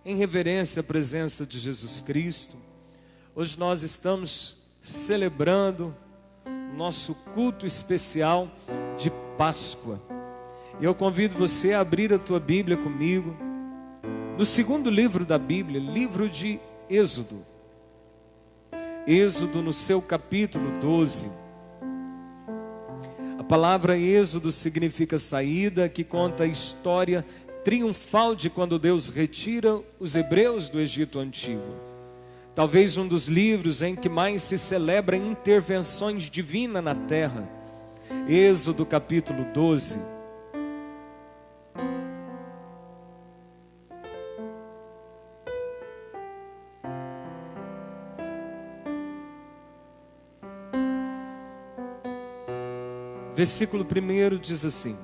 em reverência à presença de Jesus Cristo. Hoje nós estamos celebrando o nosso culto especial de Páscoa. E eu convido você a abrir a tua Bíblia comigo, no segundo livro da Bíblia, livro de Êxodo. Êxodo no seu capítulo 12. A palavra Êxodo significa saída, que conta a história triunfal de quando Deus retira os hebreus do Egito Antigo. Talvez um dos livros em que mais se celebra intervenções divinas na terra. Êxodo capítulo 12. Versículo 1 diz assim: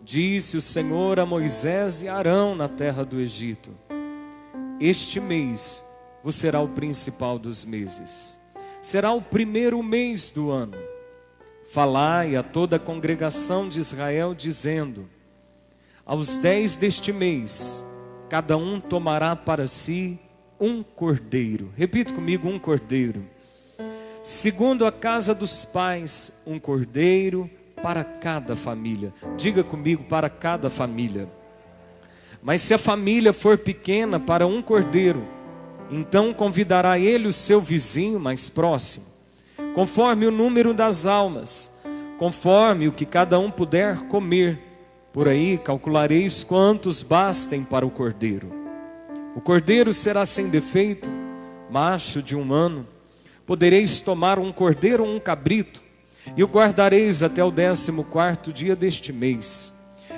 Disse o Senhor a Moisés e a Arão na terra do Egito: Este mês vos será o principal dos meses, será o primeiro mês do ano. Falai a toda a congregação de Israel, dizendo: Aos 10 deste mês, cada um tomará para si um cordeiro. Repita comigo: um cordeiro. Segundo a casa dos pais, um cordeiro para cada família. Diga comigo: para cada família. Mas se a família for pequena, para um cordeiro, então convidará ele o seu vizinho mais próximo, conforme o número das almas, conforme o que cada um puder comer. Por aí calculareis quantos bastem para o cordeiro. O cordeiro será sem defeito, macho de 1 ano. Podereis tomar um cordeiro ou um cabrito, e o guardareis até o 14º dia deste mês.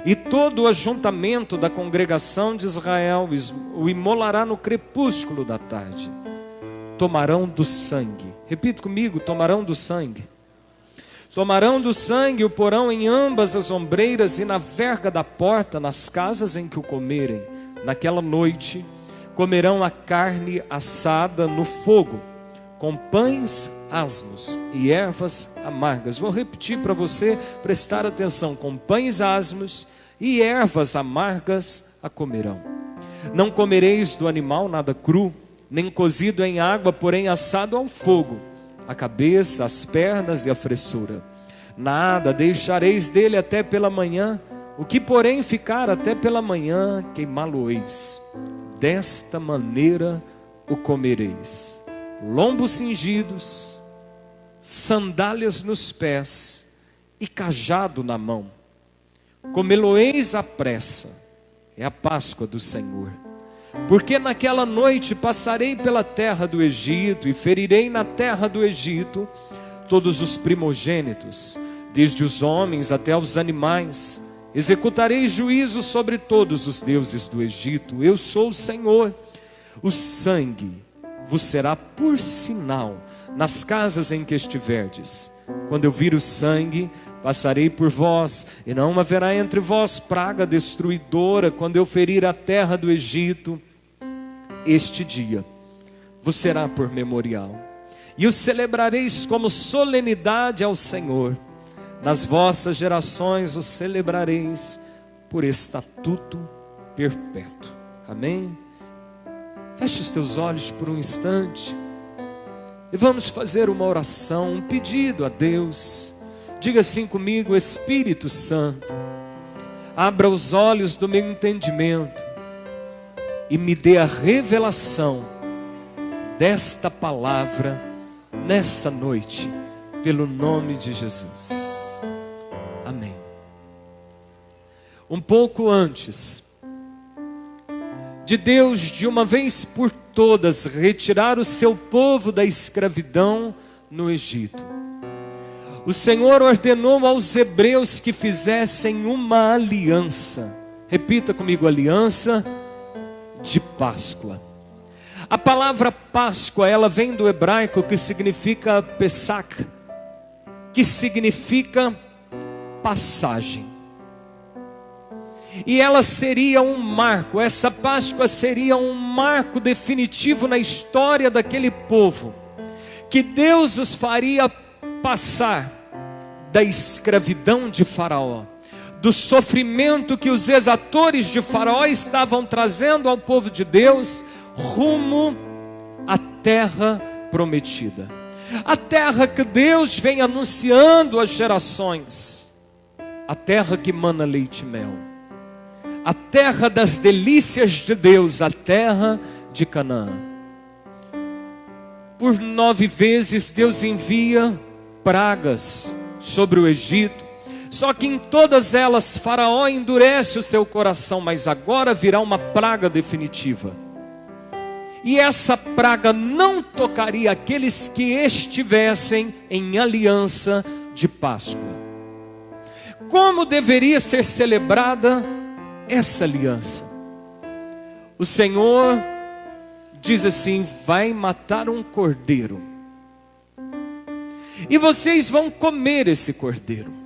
E todo o ajuntamento da congregação de Israel o imolará no crepúsculo da tarde. Tomarão do sangue. Repita comigo: tomarão do sangue. Tomarão do sangue e o porão em ambas as ombreiras e na verga da porta, nas casas em que o comerem. Naquela noite comerão a carne assada no fogo, com pães asmos e ervas amargas. Vou repetir para você prestar atenção: com pães asmos e ervas amargas a comerão. Não comereis do animal nada cru, nem cozido em água, porém assado ao fogo, a cabeça, as pernas e a fressura. Nada deixareis dele até pela manhã, o que porém ficar até pela manhã, queimá-lo-eis. Desta maneira o comereis: lombos cingidos, sandálias nos pés e cajado na mão. Comê-lo-eis à pressa, é a Páscoa do Senhor. Porque naquela noite passarei pela terra do Egito e ferirei na terra do Egito todos os primogênitos, desde os homens até os animais. Executarei juízo sobre todos os deuses do Egito. Eu sou o Senhor. O sangue vos será por sinal nas casas em que estiverdes. Quando eu vir o sangue, passarei por vós, e não haverá entre vós praga destruidora, quando eu ferir a terra do Egito. Este dia vos será por memorial, e o celebrareis como solenidade ao Senhor. Nas vossas gerações o celebrareis por estatuto perpétuo. Amém? Feche os teus olhos por um instante e vamos fazer uma oração, um pedido a Deus. Diga assim comigo: Espírito Santo, abra os olhos do meu entendimento e me dê a revelação desta palavra nessa noite, pelo nome de Jesus. Amém. Um pouco antes de Deus, de uma vez por todas, retirar o seu povo da escravidão no Egito, o Senhor ordenou aos hebreus que fizessem uma aliança. Repita comigo: aliança de Páscoa. A palavra Páscoa, ela vem do hebraico, que significa Pesach, que significa passagem. E ela seria um marco, essa Páscoa seria um marco definitivo na história daquele povo, que Deus os faria passar da escravidão de Faraó, do sofrimento que os exatores de Faraó estavam trazendo ao povo de Deus, rumo à terra prometida. A terra que Deus vem anunciando às gerações. A terra que mana leite e mel. A terra das delícias de Deus, a terra de Canaã. Por 9 vezes Deus envia pragas sobre o Egito. Só que em todas elas Faraó endurece o seu coração, mas agora virá uma praga definitiva. E essa praga não tocaria aqueles que estivessem em aliança de Páscoa. Como deveria ser celebrada essa aliança? O Senhor diz assim: vai matar um cordeiro. E vocês vão comer esse cordeiro.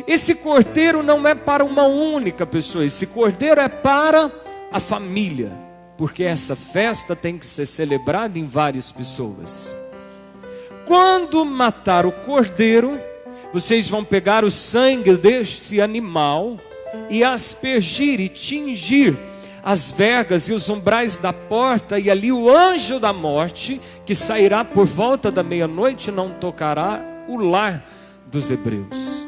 Esse cordeiro não é para uma única pessoa, esse cordeiro é para a família, porque essa festa tem que ser celebrada em várias pessoas. Quando matar o cordeiro, vocês vão pegar o sangue desse animal e aspergir e tingir as vergas e os umbrais da porta, e ali o anjo da morte, que sairá por volta da meia-noite, não tocará o lar dos hebreus.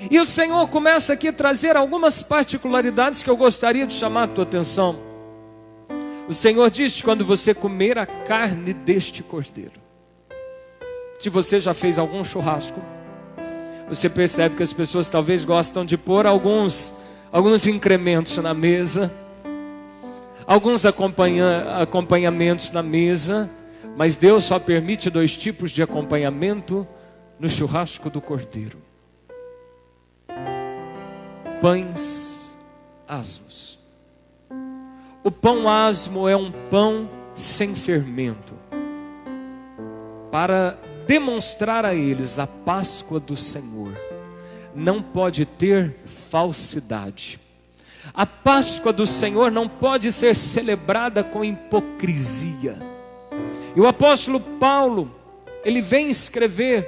E o Senhor começa aqui a trazer algumas particularidades que eu gostaria de chamar a tua atenção. O Senhor diz: quando você comer a carne deste cordeiro. Se você já fez algum churrasco, você percebe que as pessoas talvez gostam de pôr alguns incrementos na mesa, alguns acompanhamentos na mesa, mas Deus só permite 2 tipos de acompanhamento no churrasco do cordeiro: pães asmos. O pão asmo é um pão sem fermento, para demonstrar a eles a Páscoa do Senhor. Não pode ter falsidade. A Páscoa do Senhor não pode ser celebrada com hipocrisia. E o apóstolo Paulo, ele vem escrever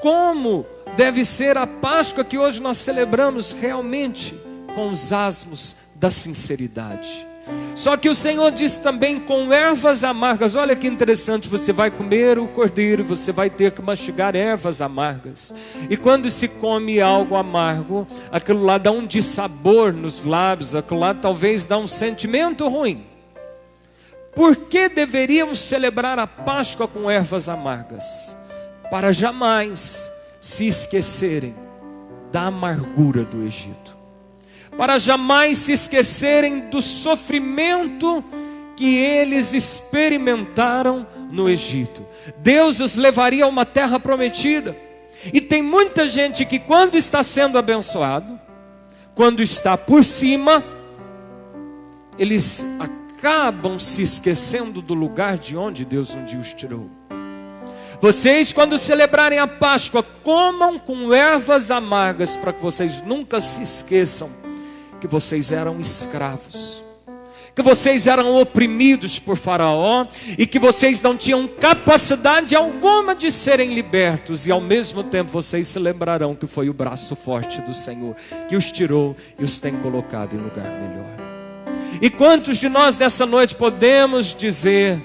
como deve ser a Páscoa que hoje nós celebramos, realmente com os asmos da sinceridade. Só que o Senhor diz também com ervas amargas. Olha que interessante, você vai comer o cordeiro, você vai ter que mastigar ervas amargas. E quando se come algo amargo, aquilo lá dá um dissabor nos lábios, aquilo lá talvez dá um sentimento ruim. Por que deveríamos celebrar a Páscoa com ervas amargas? Para jamais se esquecerem da amargura do Egito. Para jamais se esquecerem do sofrimento que eles experimentaram no Egito. Deus os levaria a uma terra prometida. E tem muita gente que, quando está sendo abençoado, quando está por cima, eles acabam se esquecendo do lugar de onde Deus um dia os tirou. Vocês, quando celebrarem a Páscoa, comam com ervas amargas, para que vocês nunca se esqueçam que vocês eram escravos, que vocês eram oprimidos por Faraó, e que vocês não tinham capacidade alguma de serem libertos. E ao mesmo tempo vocês se lembrarão que foi o braço forte do Senhor que os tirou e os tem colocado em lugar melhor. E quantos de nós nessa noite podemos dizer: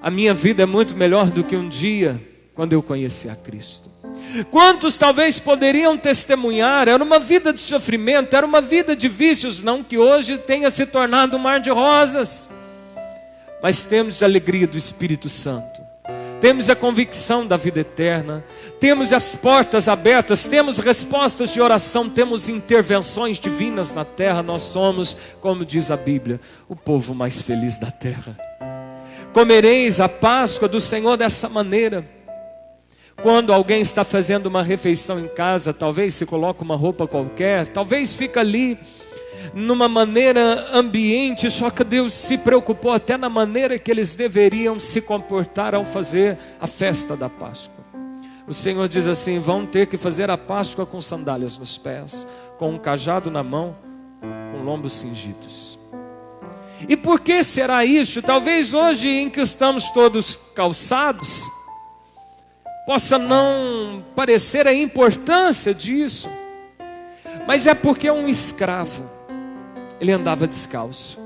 a minha vida é muito melhor do que um dia quando eu conheci a Cristo? Quantos talvez poderiam testemunhar: era uma vida de sofrimento, era uma vida de vícios, não que hoje tenha se tornado um mar de rosas, mas temos a alegria do Espírito Santo, temos a convicção da vida eterna, temos as portas abertas, temos respostas de oração, temos intervenções divinas na terra. Nós somos, como diz a Bíblia, o povo mais feliz da terra. Comereis a Páscoa do Senhor dessa maneira. Quando alguém está fazendo uma refeição em casa, talvez se coloca uma roupa qualquer, talvez fica ali numa maneira ambiente, só que Deus se preocupou até na maneira que eles deveriam se comportar ao fazer a festa da Páscoa. O Senhor diz assim: vão ter que fazer a Páscoa com sandálias nos pés, com um cajado na mão, com lombos cingidos. E por que será isso? Talvez hoje, em que estamos todos calçados, possa não parecer a importância disso, mas é porque um escravo, ele andava descalço.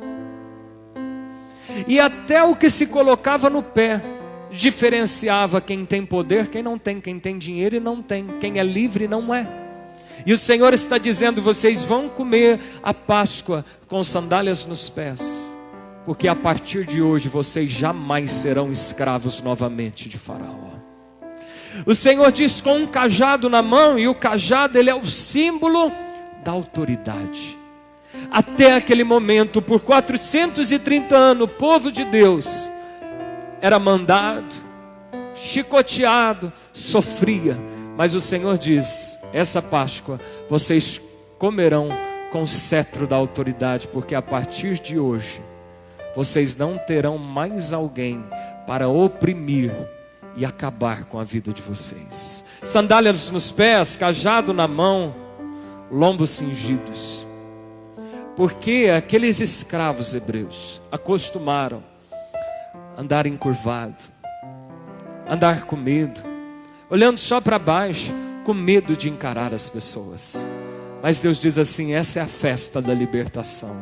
E até o que se colocava no pé diferenciava quem tem poder, quem não tem, quem tem dinheiro e não tem, quem é livre e não é. E o Senhor está dizendo: vocês vão comer a Páscoa com sandálias nos pés, porque a partir de hoje vocês jamais serão escravos novamente de Faraó. O Senhor diz: com um cajado na mão, e o cajado, ele é o símbolo da autoridade. Até aquele momento, por 430 anos, o povo de Deus era mandado, chicoteado, sofria. Mas o Senhor diz: essa Páscoa vocês comerão com o cetro da autoridade, porque a partir de hoje vocês não terão mais alguém para oprimir e acabar com a vida de vocês. Sandálias nos pés, cajado na mão, lombos cingidos. Porque aqueles escravos hebreus acostumaram a andar encurvado, andar com medo, olhando só para baixo, com medo de encarar as pessoas. Mas Deus diz assim: essa é a festa da libertação,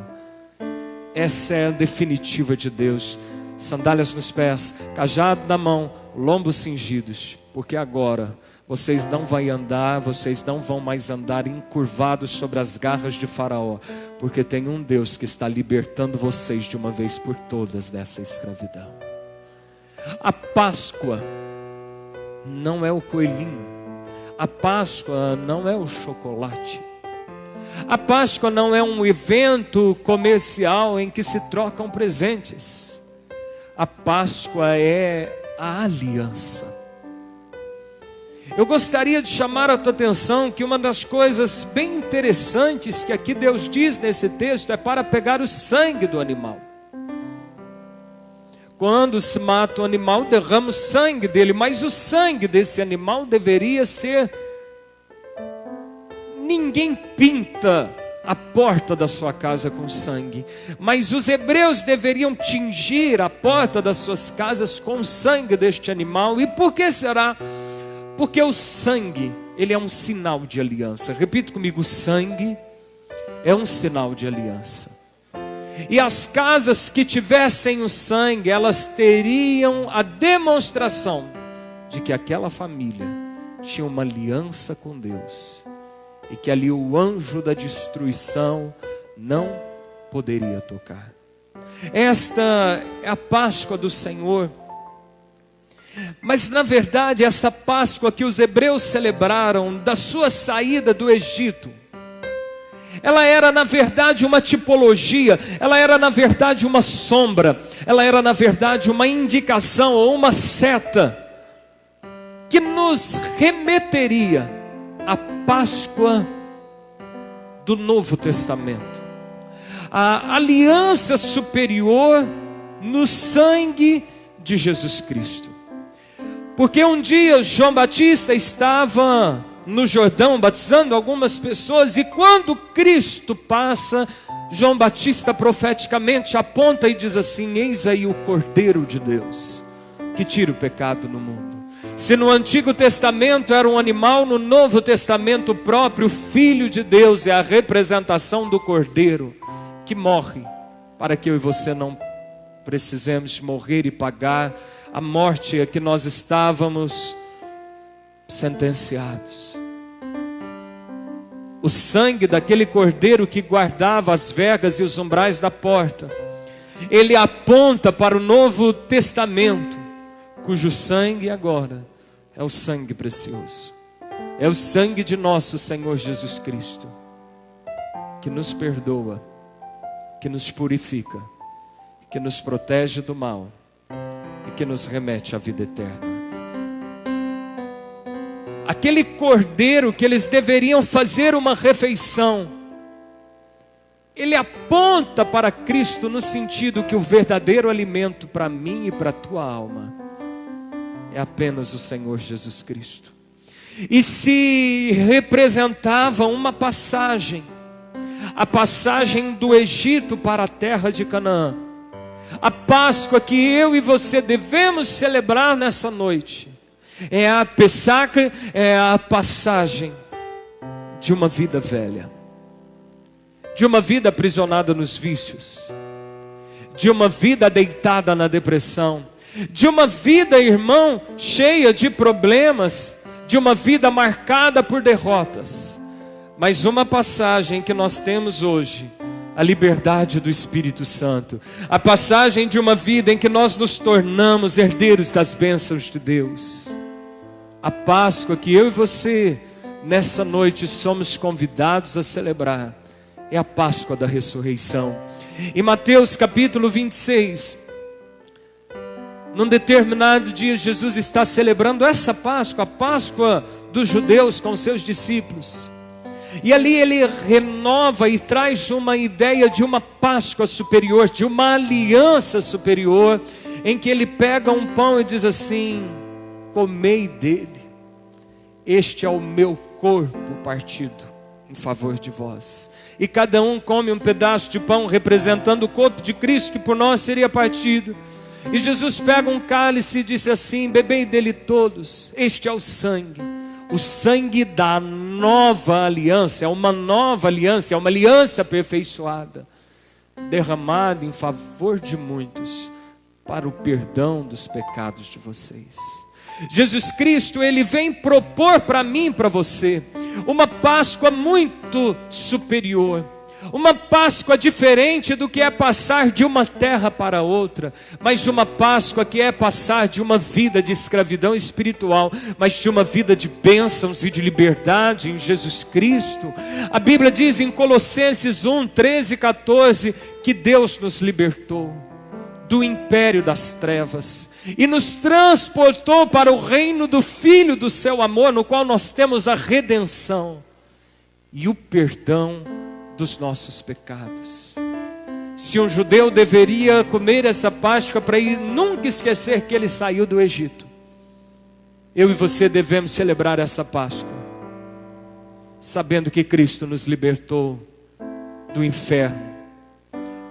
essa é a definitiva de Deus. Sandálias nos pés, cajado na mão, lombos cingidos, porque agora vocês não vão mais andar encurvados sobre as garras de Faraó, porque tem um Deus que está libertando vocês de uma vez por todas dessa escravidão. A Páscoa não é o coelhinho, a Páscoa não é o chocolate, a Páscoa não é um evento comercial em que se trocam presentes. A Páscoa é a aliança. Eu gostaria de chamar a tua atenção que uma das coisas bem interessantes que aqui Deus diz nesse texto é para pegar o sangue do animal. Quando se mata o animal, derrama o sangue dele, mas o sangue desse animal deveria ser... Ninguém pinta a porta da sua casa com sangue, mas os hebreus deveriam tingir a porta das suas casas com o sangue deste animal. E por que será? Porque o sangue, ele é um sinal de aliança. Repita comigo: o sangue é um sinal de aliança. E as casas que tivessem o sangue, elas teriam a demonstração de que aquela família tinha uma aliança com Deus, e que ali o anjo da destruição não poderia tocar. Esta é a Páscoa do Senhor. Mas na verdade essa Páscoa que os hebreus celebraram da sua saída do Egito, ela era na verdade uma tipologia, ela era na verdade uma sombra, ela era na verdade uma indicação ou uma seta que nos remeteria à Páscoa do Novo Testamento, a aliança superior no sangue de Jesus Cristo. Porque um dia João Batista estava no Jordão batizando algumas pessoas, e quando Cristo passa, João Batista profeticamente aponta e diz assim: eis aí o Cordeiro de Deus que tira o pecado no mundo. Se no Antigo Testamento era um animal, no Novo Testamento o próprio Filho de Deus é a representação do Cordeiro que morre para que eu e você não precisemos morrer e pagar a morte a que nós estávamos sentenciados. O sangue daquele cordeiro que guardava as vergas e os umbrais da porta, ele aponta para o Novo Testamento, cujo sangue agora é o sangue precioso, é o sangue de nosso Senhor Jesus Cristo, que nos perdoa, que nos purifica, que nos protege do mal e que nos remete à vida eterna. Aquele cordeiro que eles deveriam fazer uma refeição, ele aponta para Cristo no sentido que o verdadeiro alimento para mim e para a tua alma é apenas o Senhor Jesus Cristo. E se representava uma passagem, a passagem do Egito para a terra de Canaã. A Páscoa que eu e você devemos celebrar nessa noite É a Pessaca, é a passagem de uma vida velha, de uma vida aprisionada nos vícios, de uma vida deitada na depressão, de uma vida, irmão, cheia de problemas, de uma vida marcada por derrotas. Mas uma passagem que nós temos hoje, a liberdade do Espírito Santo, a passagem de uma vida em que nós nos tornamos herdeiros das bênçãos de Deus. A Páscoa que eu e você nessa noite somos convidados a celebrar é a Páscoa da ressurreição. Em Mateus capítulo 26, num determinado dia, Jesus está celebrando essa Páscoa, a Páscoa dos judeus com seus discípulos. E ali ele renova e traz uma ideia de uma Páscoa superior, de uma aliança superior, em que ele pega um pão e diz assim: comei dele, este é o meu corpo partido em favor de vós. E cada um come um pedaço de pão representando o corpo de Cristo que por nós seria partido. E Jesus pega um cálice e disse assim: bebei dele todos, este é o sangue da nova aliança. É uma nova aliança, é uma aliança aperfeiçoada, derramada em favor de muitos, para o perdão dos pecados de vocês. Jesus Cristo, ele vem propor para mim e para você uma Páscoa muito superior, uma Páscoa diferente do que é passar de uma terra para outra, mas uma Páscoa que é passar de uma vida de escravidão espiritual, mas de uma vida de bênçãos e de liberdade em Jesus Cristo. A Bíblia diz em Colossenses 1, 13 e 14, que Deus nos libertou do império das trevas e nos transportou para o reino do Filho do seu amor, no qual nós temos a redenção e o perdão dos nossos pecados. Se um judeu deveria comer essa Páscoa para nunca esquecer que ele saiu do Egito, eu e você devemos celebrar essa Páscoa sabendo que Cristo nos libertou do inferno,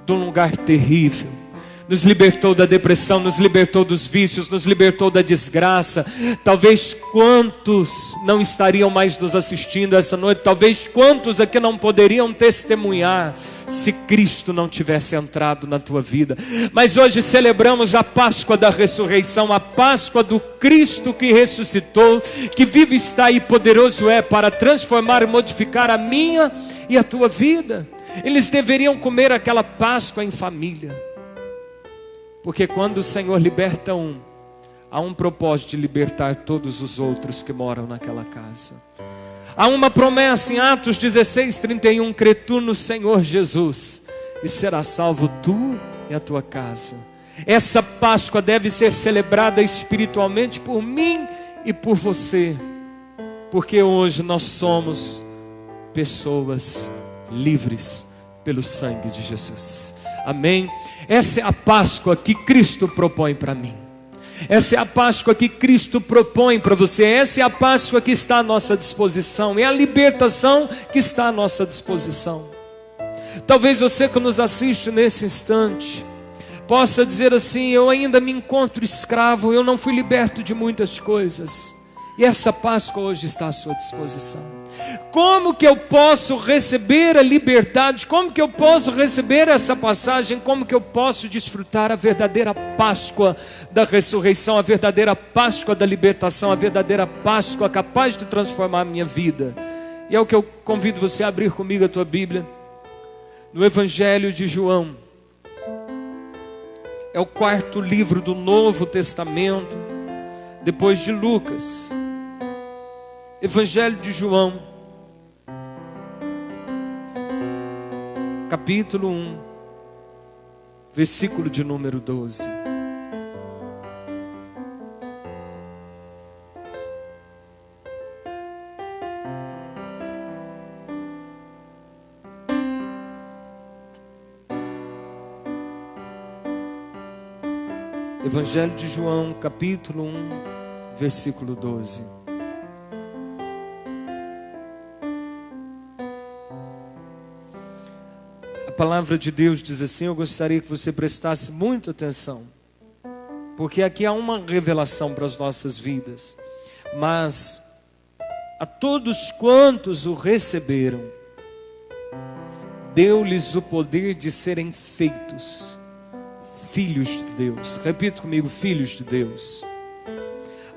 de um lugar terrível, nos libertou da depressão, nos libertou dos vícios, nos libertou da desgraça. Talvez quantos não estariam mais nos assistindo essa noite, talvez quantos aqui não poderiam testemunhar se Cristo não tivesse entrado na tua vida. Mas hoje celebramos a Páscoa da ressurreição, a Páscoa do Cristo que ressuscitou, que vive está e poderoso é para transformar e modificar a minha e a tua vida. Eles deveriam comer aquela Páscoa em família, porque quando o Senhor liberta um, há um propósito de libertar todos os outros que moram naquela casa. Há uma promessa em Atos 16, 31, crê tu no Senhor Jesus e será salvo tu e a tua casa. Essa Páscoa deve ser celebrada espiritualmente por mim e por você, porque hoje nós somos pessoas livres pelo sangue de Jesus. Amém? Essa é a Páscoa que Cristo propõe para mim. Essa é a Páscoa que Cristo propõe para você. Essa é a Páscoa que está à nossa disposição. É a libertação que está à nossa disposição. Talvez você que nos assiste nesse instante possa dizer assim: eu ainda me encontro escravo, eu não fui liberto de muitas coisas. E essa Páscoa hoje está à sua disposição. Como que eu posso receber a liberdade? Como que eu posso receber essa passagem? Como que eu posso desfrutar a verdadeira Páscoa da ressurreição, a verdadeira Páscoa da libertação, a verdadeira Páscoa capaz de transformar a minha vida? E é o que eu convido você a abrir comigo a tua Bíblia, no Evangelho de João. É o quarto livro do Novo Testamento, depois de Lucas. Evangelho de João, capítulo 1, versículo de número 12. Evangelho de João, capítulo 1, versículo 12. A palavra de Deus diz assim, eu gostaria que você prestasse muita atenção, porque aqui há uma revelação para as nossas vidas. Mas a todos quantos o receberam, deu-lhes o poder de serem feitos filhos de Deus. Repita comigo: filhos de Deus.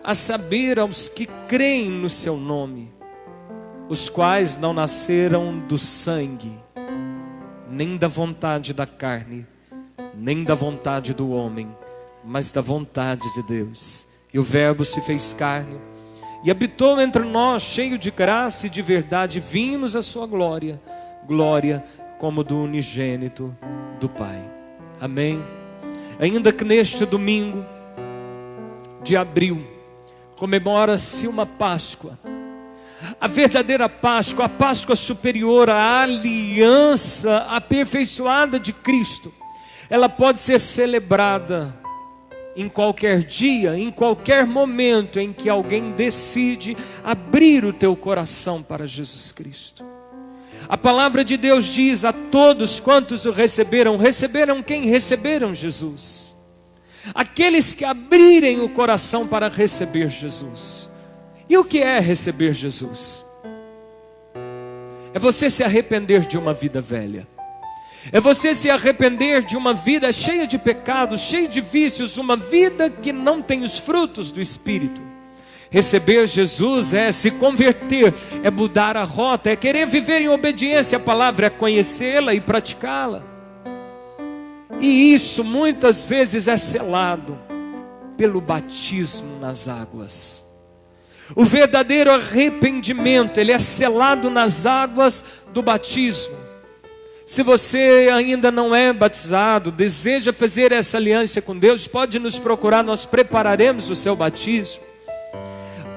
A saber, aos que creem no seu nome, os quais não nasceram do sangue, nem da vontade da carne, nem da vontade do homem, mas da vontade de Deus. E o Verbo se fez carne e habitou entre nós, cheio de graça e de verdade. Vimos a sua glória, glória como do unigênito do Pai. Amém. Ainda que neste domingo de abril comemora-se uma Páscoa, a verdadeira Páscoa, a Páscoa superior, a aliança aperfeiçoada de Cristo, ela pode ser celebrada em qualquer dia, em qualquer momento em que alguém decide abrir o teu coração para Jesus Cristo. A palavra de Deus diz: a todos quantos o receberam, receberam quem? Receberam Jesus. Aqueles que abrirem o coração para receber Jesus. E o que é receber Jesus? É você se arrepender de uma vida velha. É você se arrepender de uma vida cheia de pecados, cheia de vícios, uma vida que não tem os frutos do Espírito. Receber Jesus é se converter, é mudar a rota, é querer viver em obediência à palavra, é conhecê-la e praticá-la. E isso muitas vezes é selado pelo batismo nas águas. O verdadeiro arrependimento, ele é selado nas águas do batismo. Se você ainda não é batizado, deseja fazer essa aliança com Deus, pode nos procurar, nós prepararemos o seu batismo.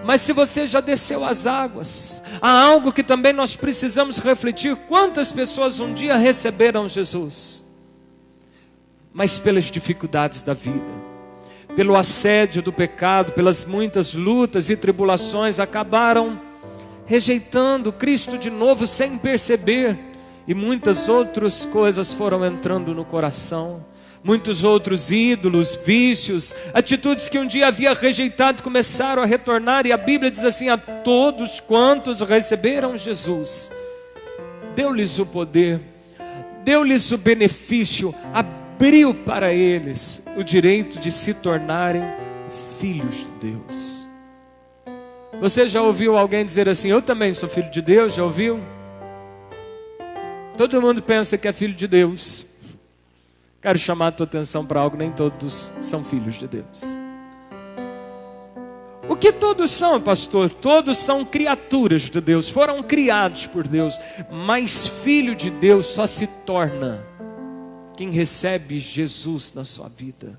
Mas se você já desceu as águas, há algo que também nós precisamos refletir: quantas pessoas um dia receberam Jesus, mas pelas dificuldades da vida, pelo assédio do pecado, pelas muitas lutas e tribulações, acabaram rejeitando Cristo de novo sem perceber, e muitas outras coisas foram entrando no coração. Muitos outros ídolos, vícios, atitudes que um dia havia rejeitado começaram a retornar. E a Bíblia diz assim: a todos quantos receberam Jesus, deu-lhes o poder, deu-lhes o benefício, abriu para eles o direito de se tornarem filhos de Deus. Você já ouviu alguém dizer assim: eu também sou filho de Deus? Já ouviu? Todo mundo pensa que é filho de Deus. Quero chamar a tua atenção para algo: nem todos são filhos de Deus. O que todos são, pastor? Todos são criaturas de Deus, foram criados por Deus. Mas filho de Deus só se torna quem recebe Jesus na sua vida.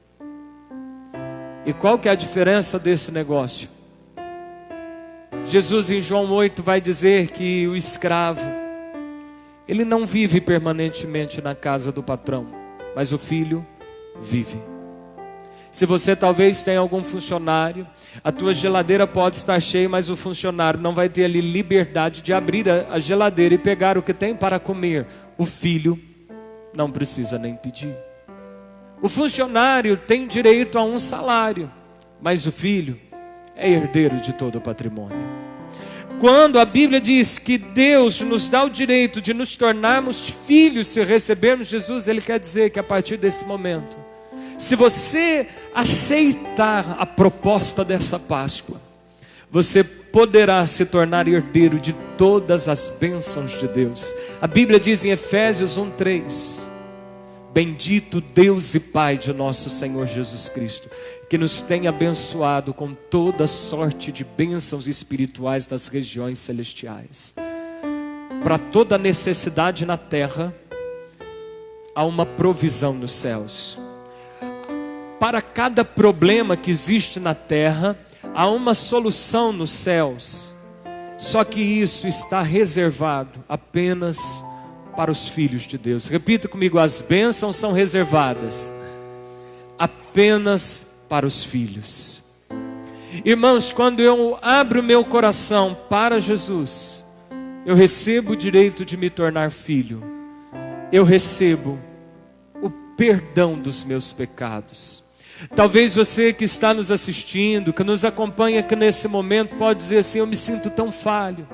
E qual que é a diferença desse negócio? Jesus em João 8 vai dizer que o escravo, ele não vive permanentemente na casa do patrão, mas o filho vive. Se você talvez tenha algum funcionário, a tua geladeira pode estar cheia, mas o funcionário não vai ter ali liberdade de abrir a geladeira e pegar o que tem para comer. O filho não precisa nem pedir. O funcionário tem direito a um salário, mas o filho é herdeiro de todo o patrimônio. Quando a Bíblia diz que Deus nos dá o direito de nos tornarmos filhos se recebermos Jesus, Ele quer dizer que a partir desse momento, se você aceitar a proposta dessa Páscoa, você poderá se tornar herdeiro de todas as bênçãos de Deus. A Bíblia diz em Efésios 1:3: bendito Deus e Pai de nosso Senhor Jesus Cristo, que nos tem abençoado com toda sorte de bênçãos espirituais das regiões celestiais. Para toda necessidade na terra, há uma provisão nos céus. Para cada problema que existe na terra, há uma solução nos céus. Só que isso está reservado apenas para os filhos de Deus. Repita comigo: as bênçãos são reservadas apenas para os filhos. Irmãos, quando eu abro meu coração para Jesus, eu recebo o direito de me tornar filho. Eu recebo o perdão dos meus pecados. Talvez você que está nos assistindo, que nos acompanha aqui nesse momento, pode dizer assim: eu me sinto tão falho,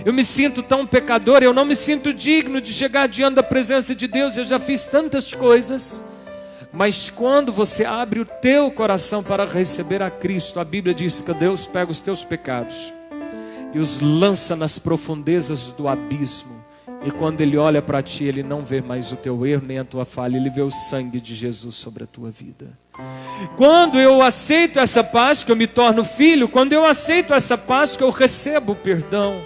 eu me sinto tão pecador, eu não me sinto digno de chegar diante da presença de Deus, eu já fiz tantas coisas. Mas quando você abre o teu coração para receber a Cristo, a Bíblia diz que Deus pega os teus pecados e os lança nas profundezas do abismo. E quando Ele olha para ti, Ele não vê mais o teu erro nem a tua falha, Ele vê o sangue de Jesus sobre a tua vida. Quando eu aceito essa Páscoa, eu me torno filho. Quando eu aceito essa Páscoa, eu recebo o perdão.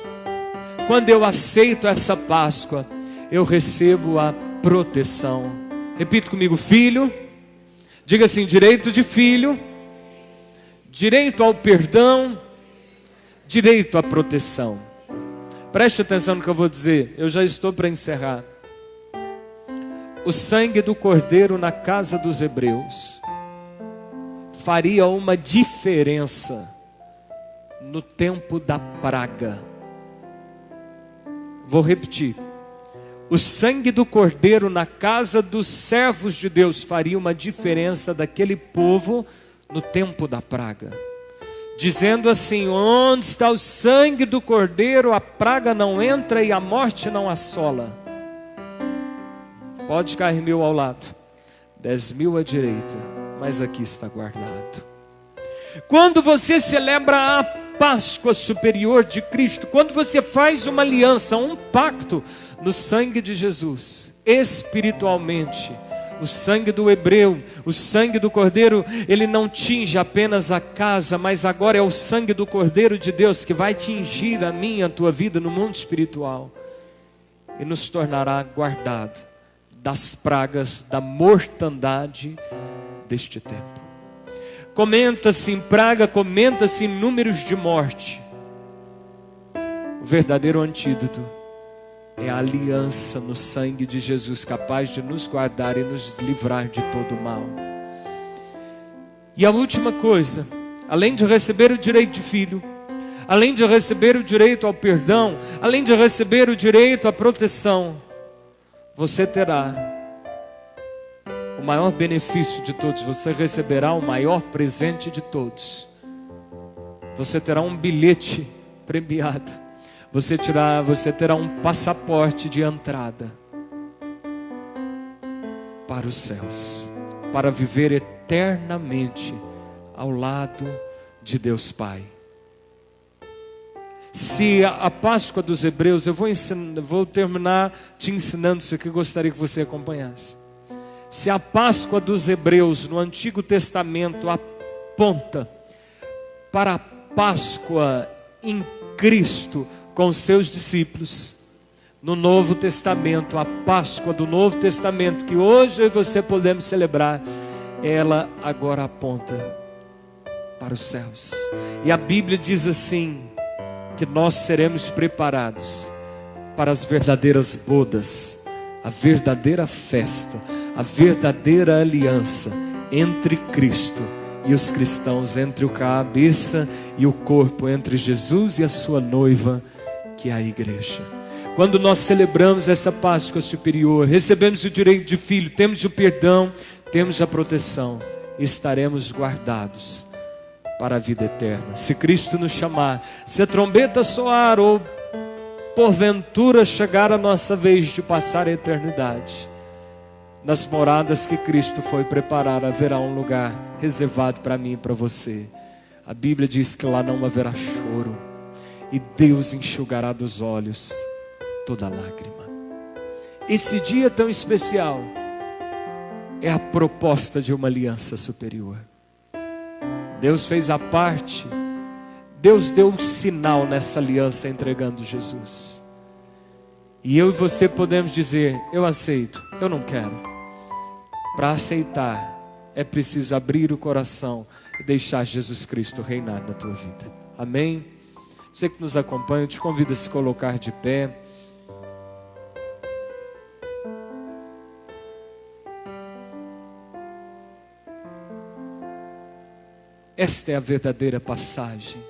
Quando eu aceito essa Páscoa, eu recebo a proteção. Repita comigo: filho. Diga assim: direito de filho, direito ao perdão, direito à proteção. Preste atenção no que eu vou dizer, eu já estou para encerrar. O sangue do Cordeiro na casa dos hebreus faria uma diferença no tempo da praga. Vou repetir. O sangue do Cordeiro na casa dos servos de Deus faria uma diferença daquele povo no tempo da praga. Dizendo assim: onde está o sangue do Cordeiro, a praga não entra e a morte não assola. Pode cair 1000 ao lado, 10.000 à direita, mas aqui está guardado. Quando você celebra a Páscoa superior de Cristo, quando você faz uma aliança, um pacto no sangue de Jesus, espiritualmente, o sangue do hebreu, o sangue do Cordeiro, ele não tinge apenas a casa, mas agora é o sangue do Cordeiro de Deus que vai tingir a minha, a tua vida no mundo espiritual e nos tornará guardado das pragas, da mortandade deste tempo. Comenta-se em praga, comenta-se em números de morte. O verdadeiro antídoto é a aliança no sangue de Jesus, capaz de nos guardar e nos livrar de todo o mal. E a última coisa, além de receber o direito de filho, além de receber o direito ao perdão, além de receber o direito à proteção, você terá o maior benefício de todos, você receberá o maior presente de todos. Você terá um bilhete premiado. Você terá um passaporte de entrada para os céus, para viver eternamente ao lado de Deus Pai. Se a Páscoa dos Hebreus, eu vou terminar te ensinando isso aqui, gostaria que você acompanhasse. Se a Páscoa dos Hebreus no Antigo Testamento aponta para a Páscoa em Cristo com seus discípulos, no Novo Testamento, a Páscoa do Novo Testamento, que hoje eu e você podemos celebrar, ela agora aponta para os céus. E a Bíblia diz assim, que nós seremos preparados para as verdadeiras bodas, a verdadeira festa, a verdadeira aliança entre Cristo e os cristãos, entre o cabeça e o corpo, entre Jesus e a sua noiva, que é a igreja. Quando nós celebramos essa Páscoa superior, recebemos o direito de filho, temos o perdão, temos a proteção, estaremos guardados para a vida eterna. Se Cristo nos chamar, se a trombeta soar ou porventura chegar a nossa vez de passar a eternidade, nas moradas que Cristo foi preparar, haverá um lugar reservado para mim e para você. A Bíblia diz que lá não haverá choro, e Deus enxugará dos olhos toda lágrima. Esse dia tão especial é a proposta de uma aliança superior. Deus fez a parte, Deus deu um sinal nessa aliança entregando Jesus. E eu e você podemos dizer: eu aceito, eu não quero. Para aceitar, é preciso abrir o coração e deixar Jesus Cristo reinar na tua vida. Amém? Você que nos acompanha, eu te convido a se colocar de pé. Esta é a verdadeira passagem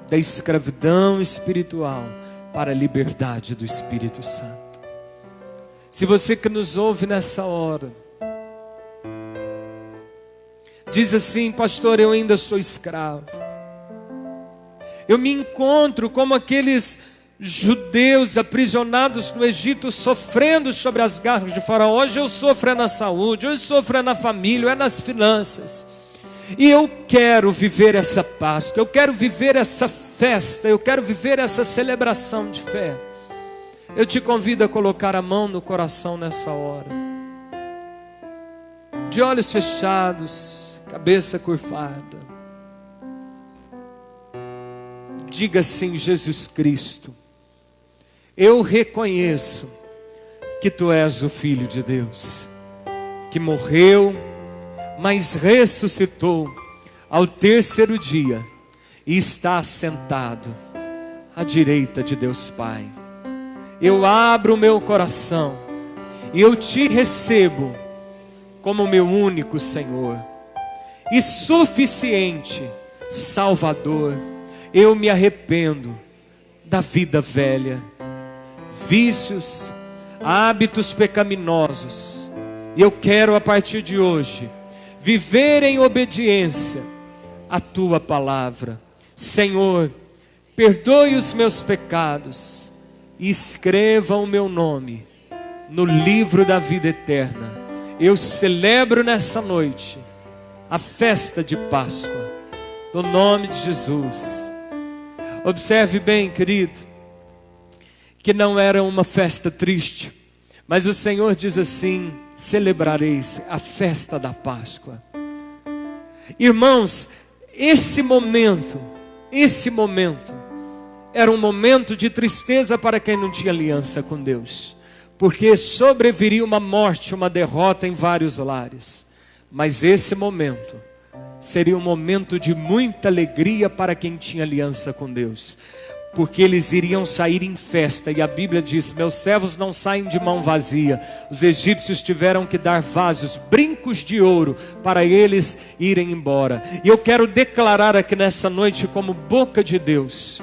da escravidão espiritual para a liberdade do Espírito Santo. Se você que nos ouve nessa hora diz assim: pastor, eu ainda sou escravo. Eu me encontro como aqueles judeus aprisionados no Egito, sofrendo sobre as garras de Faraó. Hoje eu sofro é na saúde, hoje eu sofro é na família, é nas finanças. E eu quero viver essa Páscoa, eu quero viver essa festa, eu quero viver essa celebração de fé. Eu te convido a colocar a mão no coração nessa hora, de olhos fechados, cabeça curvada. Diga assim: Jesus Cristo, eu reconheço que Tu és o Filho de Deus, que morreu, mas ressuscitou ao terceiro dia e está sentado à direita de Deus Pai. Eu abro o meu coração e eu Te recebo como meu único Senhor e suficiente Salvador. Eu me arrependo da vida velha, vícios, hábitos pecaminosos, e eu quero a partir de hoje viver em obediência à Tua palavra. Senhor, perdoe os meus pecados e escreva o meu nome no livro da vida eterna. Eu celebro nessa noite a festa de Páscoa, no nome de Jesus. Observe bem, querido, que não era uma festa triste, mas o Senhor diz assim: celebrareis a festa da Páscoa. Irmãos, esse momento era um momento de tristeza para quem não tinha aliança com Deus, porque sobreviria uma morte, uma derrota em vários lares. Mas esse momento seria um momento de muita alegria para quem tinha aliança com Deus, porque eles iriam sair em festa. E a Bíblia diz: meus servos não saem de mão vazia. Os egípcios tiveram que dar vasos, brincos de ouro, para eles irem embora. E eu quero declarar aqui nessa noite, como boca de Deus,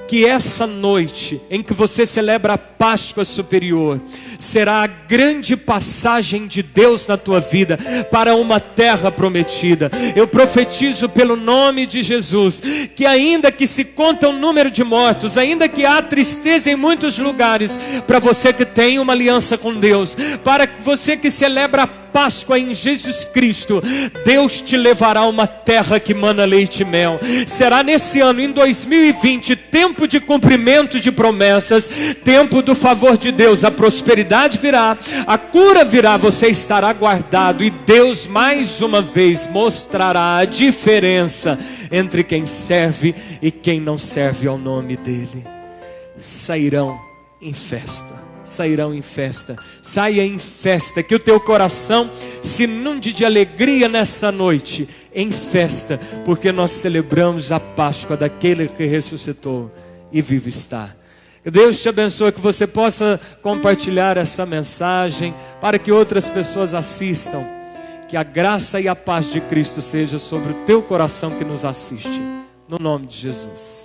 que essa noite em que você celebra a Páscoa superior será a grande passagem de Deus na tua vida para uma terra prometida. Eu profetizo pelo nome de Jesus que, ainda que se conta o número de mortos, ainda que há tristeza em muitos lugares, para você que tem uma aliança com Deus, para você que celebra a Páscoa em Jesus Cristo, Deus te levará a uma terra que mana leite e mel. Será nesse ano, em 2020, tempo de cumprimento de promessas, tempo do favor de Deus. A prosperidade virá, a cura virá, você estará guardado, e Deus mais uma vez mostrará a diferença entre quem serve e quem não serve ao nome dele. Sairão em festa. Sairão em festa. Saia em festa, que o teu coração se inunde de alegria nessa noite, em festa, porque nós celebramos a Páscoa daquele que ressuscitou e vivo está. Que Deus te abençoe, que você possa compartilhar essa mensagem para que outras pessoas assistam. Que a graça e a paz de Cristo seja sobre o teu coração que nos assiste, no nome de Jesus.